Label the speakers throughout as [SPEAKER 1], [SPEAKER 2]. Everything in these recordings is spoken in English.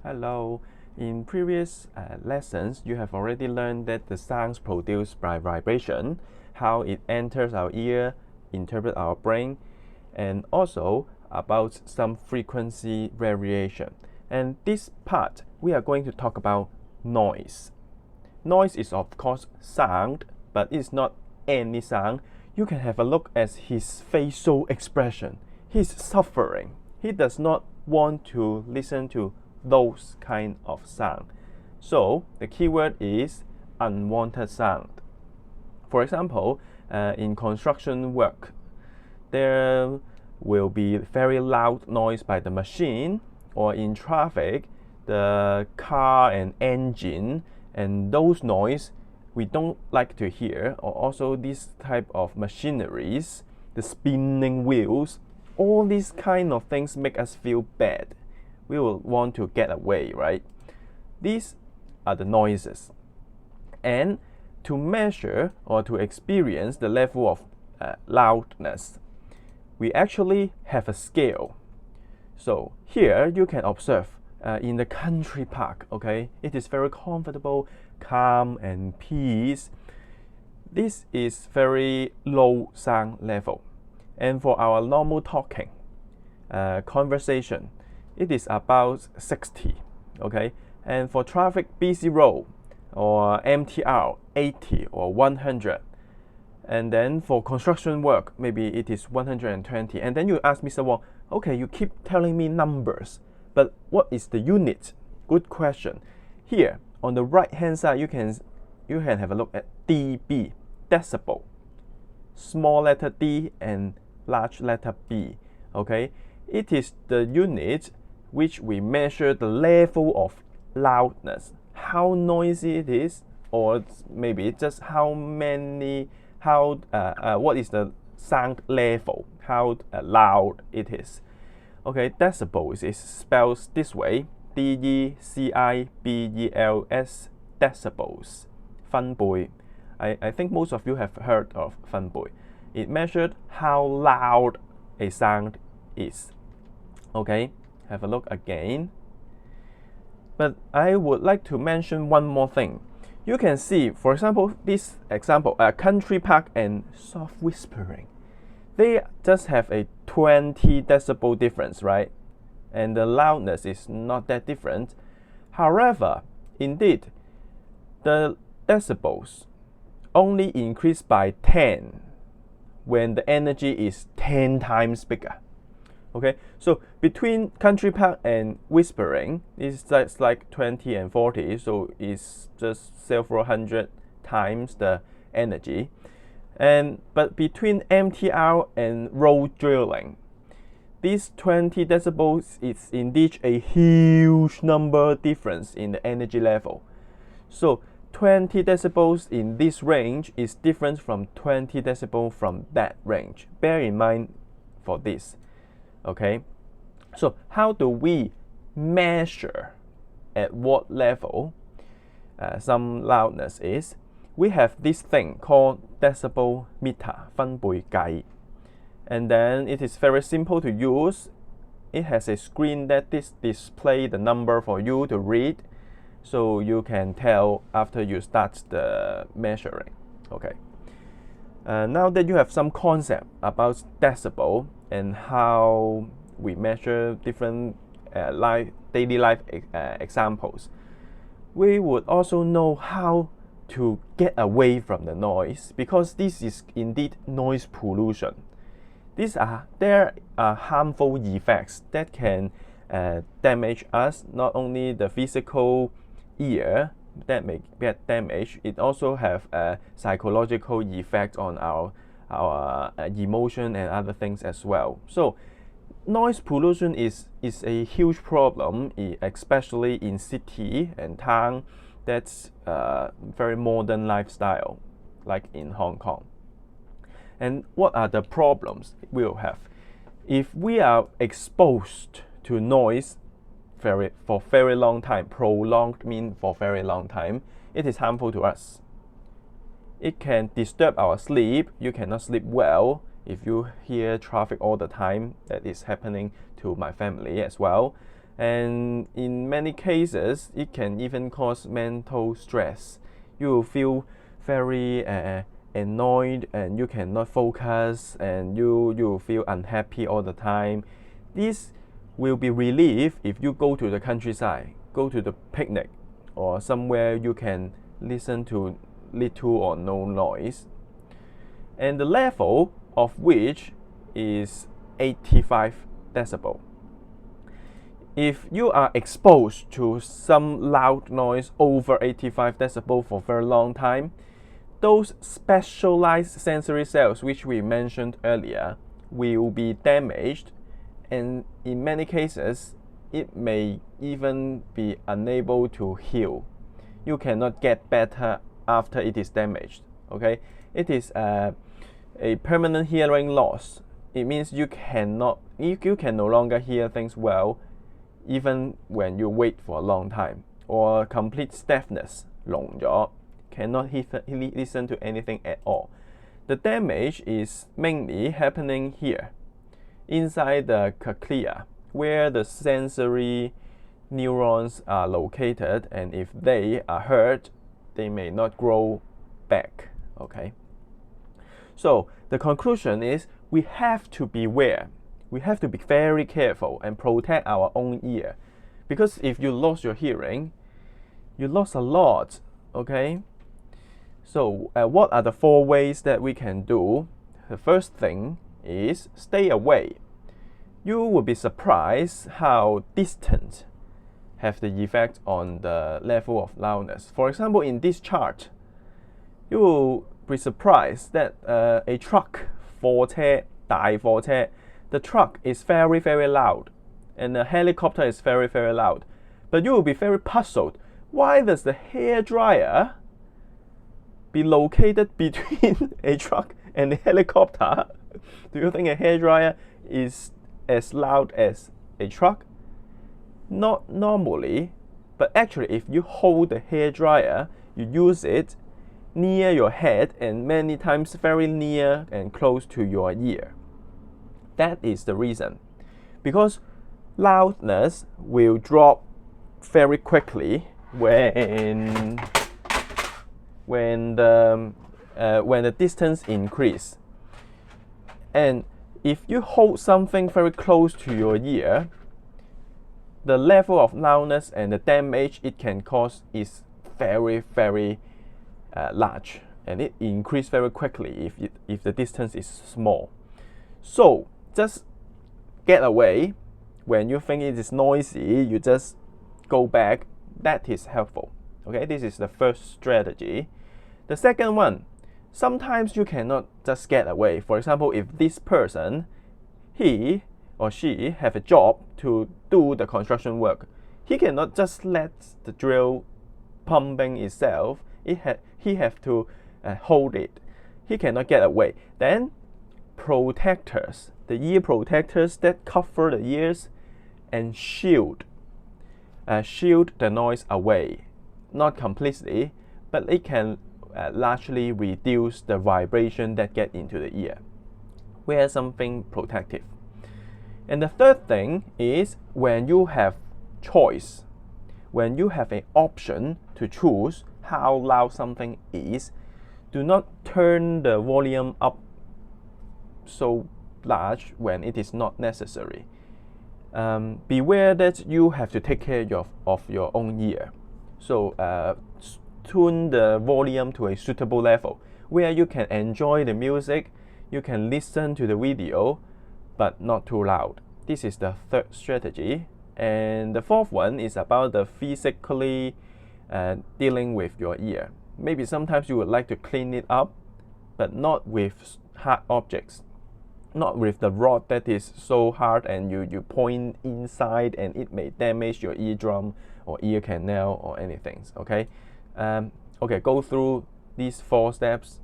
[SPEAKER 1] Hello. In previous lessons, you have already learned that the sounds produced by vibration, how it enters our ear, interprets our brain, and also about some frequency variation. And this part, we are going to talk about noise. Noise is of course sound, but it's not any sound. You can have a look at his facial expression. He's suffering. He does not want to listen to those kind of sound. So the keyword is unwanted sound. For example, in construction work, there will be very loud noise by the machine, or in traffic, the car and engine, and those noise we don't like to hear, or also this type of machineries, the spinning wheels, all these kind of things make us feel bad. We will want to get away, right? These are the noises. And to measure or to experience the level of loudness, we actually have a scale. So here you can observe in the country park, okay, it is very comfortable, calm and peace. This is very low sound level. And for our normal talking, conversation, it is about 60, okay. And for traffic busy road or MTR, 80 or 100. And then for construction work, maybe it is 120. And then you ask Mr. Wong, okay, you keep telling me numbers, but what is the unit? Good question. Here on the right hand side, you can have a look at dB, decibel, small letter D and large letter B. Okay, it is the unit which we measure the level of loudness, how noisy it is, or maybe just what is the sound level, how loud it is. Okay, decibels is spelled this way, DECIBELS, decibels, 分貝. I think most of you have heard of 分貝. It measured how loud a sound is. Okay, have a look again. But I would like to mention one more thing. You can see, for example, this example, a country park and soft whispering. They just have a 20 decibel difference, right? And the loudness is not that different. However, indeed, the decibels only increase by 10 when the energy is 10 times bigger. Okay, so between country park and whispering, it's just like 20 and 40, so it's just several hundred times the energy. But between MTR and road drilling, this 20 decibels is indeed a huge number difference in the energy level. So 20 decibels in this range is different from 20 decibels from that range. Bear in mind for this. Okay, so how do we measure at what level some loudness is? We have this thing called decibel meter, 分貝計. And then it is very simple to use. It has a screen that display the number for you to read, so you can tell after you start the measuring. Okay. Now that you have some concept about decibel and how we measure different daily life examples, we would also know how to get away from the noise, because this is indeed noise pollution. There are harmful effects that can damage us, not only the physical ear that may get damaged, it also have a psychological effect on our emotion and other things as well. So noise pollution is a huge problem, especially in city and town that's very modern lifestyle, like in Hong Kong. And what are the problems we'll have? If we are exposed to noise for very long time, prolonged mean for very long time, it is harmful to us. It can disturb our sleep. You cannot sleep well if you hear traffic all the time. That is happening to my family as well. And in many cases, it can even cause mental stress. You will feel very annoyed, and you cannot focus, and you will feel unhappy all the time. This will be relieved if you go to the countryside, go to the picnic, or somewhere you can listen to little or no noise. And the level of which is 85 decibel. If you are exposed to some loud noise over 85 decibel for a very long time, those specialized sensory cells which we mentioned earlier will be damaged, and in many cases it may even be unable to heal. You cannot get better after it is damaged. Okay, it is a permanent hearing loss. It means you can no longer hear things well, even when you wait for a long time. Or complete deafness, 聾咗, cannot listen to anything at all. The damage is mainly happening here, inside the cochlea, where the sensory neurons are located, and if they are hurt, they may not grow back. Okay. So the conclusion is we have to beware. We have to be very careful and protect our own ear, because if you lost your hearing, you lost a lot. Okay. So what are the 4 ways that we can do? The first thing is stay away. You will be surprised how distant have the effect on the level of loudness. For example, in this chart, you will be surprised that a truck, 貨車, 大貨車, the truck is very, very loud, and the helicopter is very, very loud. But you will be very puzzled. Why does the hairdryer be located between a truck and a helicopter? Do you think a hairdryer is as loud as a truck? Not normally, but actually if you hold the hairdryer, you use it near your head and many times very near and close to your ear. That is the reason. Because loudness will drop very quickly when the distance increase. And if you hold something very close to your ear, the level of loudness and the damage it can cause is very, very large, and it increases very quickly if the distance is small. So just get away. When you think it is noisy, you just go back. That is helpful. Okay, this is the first strategy. The second one, sometimes you cannot just get away. For example, if this person, he or she have a job to do the construction work, he cannot just let the drill pumping itself. He have to hold it. He cannot get away. Then protectors, the ear protectors that cover the ears and shield the noise away. Not completely, but it can largely reduce the vibration that get into the ear. Wear something protective. And the third thing is when you have choice, when you have an option to choose how loud something is, do not turn the volume up so large when it is not necessary. Beware that you have to take care of your own ear. So tune the volume to a suitable level where you can enjoy the music, you can listen to the video, but not too loud. This is the third strategy. And the fourth one is about the physically dealing with your ear. Maybe sometimes you would like to clean it up, but not with hard objects. Not with the rod that is so hard and you point inside and it may damage your eardrum or ear canal or anything. Okay, go through these 4 steps,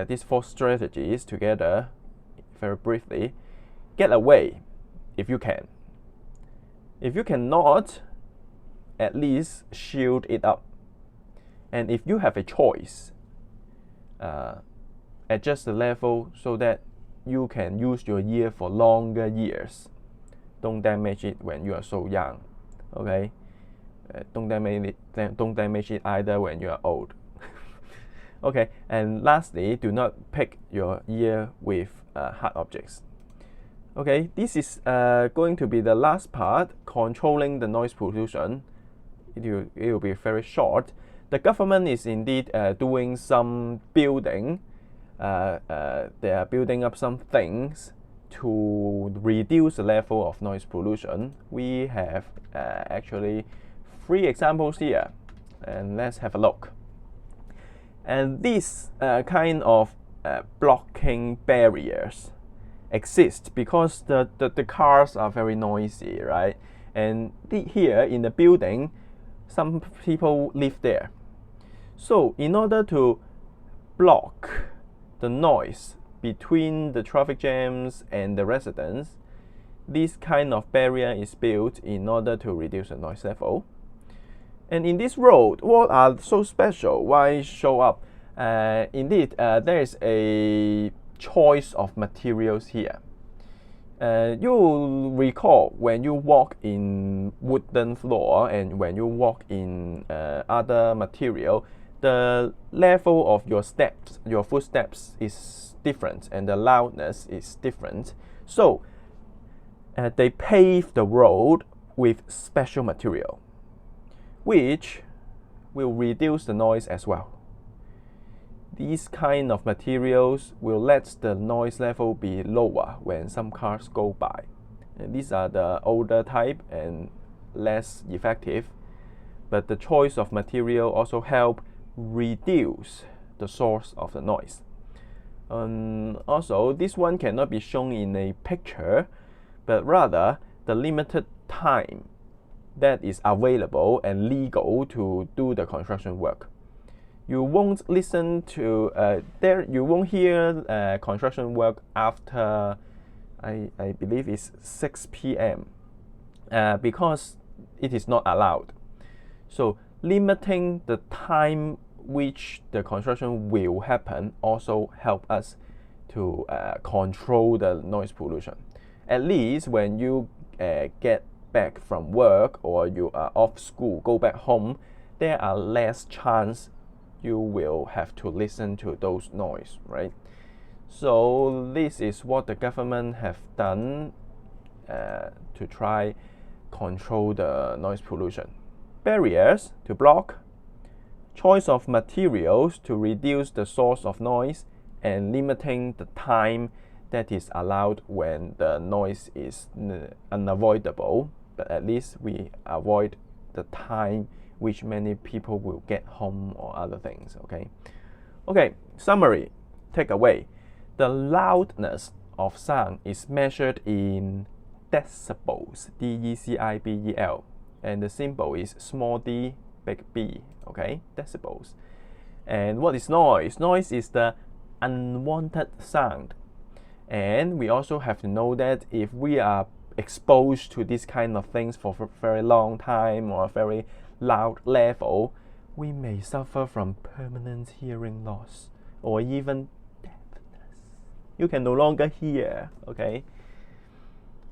[SPEAKER 1] these 4 strategies together very briefly. Get away if you can. If you cannot, at least shield it up. And if you have a choice, adjust the level so that you can use your ear for longer years. Don't damage it when you are so young. Okay, don't damage it either when you are old. Okay, and lastly, do not pick your ear with hard objects. Okay, this is going to be the last part, controlling the noise pollution. It will be very short. The government is indeed doing some building. They are building up some things to reduce the level of noise pollution. We have actually 3 examples here, and let's have a look. And these kind of blocking barriers exist because the cars are very noisy, right? And here in the building, some people live there. So in order to block the noise between the traffic jams and the residents, this kind of barrier is built in order to reduce the noise level. And in this road, what are so special? Why show up? Indeed, there is a choice of materials here. You'll recall when you walk in wooden floor and when you walk in other material, the level of your steps, your footsteps is different and the loudness is different. So they pave the road with special material, which will reduce the noise as well. These kind of materials will let the noise level be lower when some cars go by. And these are the older type and less effective, but the choice of material also help reduce the source of the noise. Also, this one cannot be shown in a picture, but rather the limited time that is available and legal to do the construction work. You won't listen to you won't hear construction work after I believe it's 6 p.m. Because it is not allowed. So limiting the time which the construction will happen also help us to control the noise pollution. At least when you get back from work or you are off school, go back home, there are less chance you will have to listen to those noise, right? So this is what the government have done to try control the noise pollution. Barriers to block, choice of materials to reduce the source of noise, and limiting the time that is allowed when the noise is unavoidable, but at least we avoid the time which many people will get home or other things. Okay, summary, takeaway. The loudness of sound is measured in decibels, D-E-C-I-B-E-L, and the symbol is small d, big B, okay, decibels. And what is noise? Noise is the unwanted sound. And we also have to know that if we are exposed to this kind of things for a very long time or a very loud level, we may suffer from permanent hearing loss or even deafness. You can no longer hear, okay?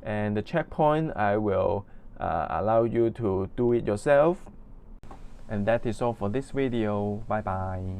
[SPEAKER 1] And the checkpoint, I will allow you to do it yourself. And that is all for this video. Bye bye.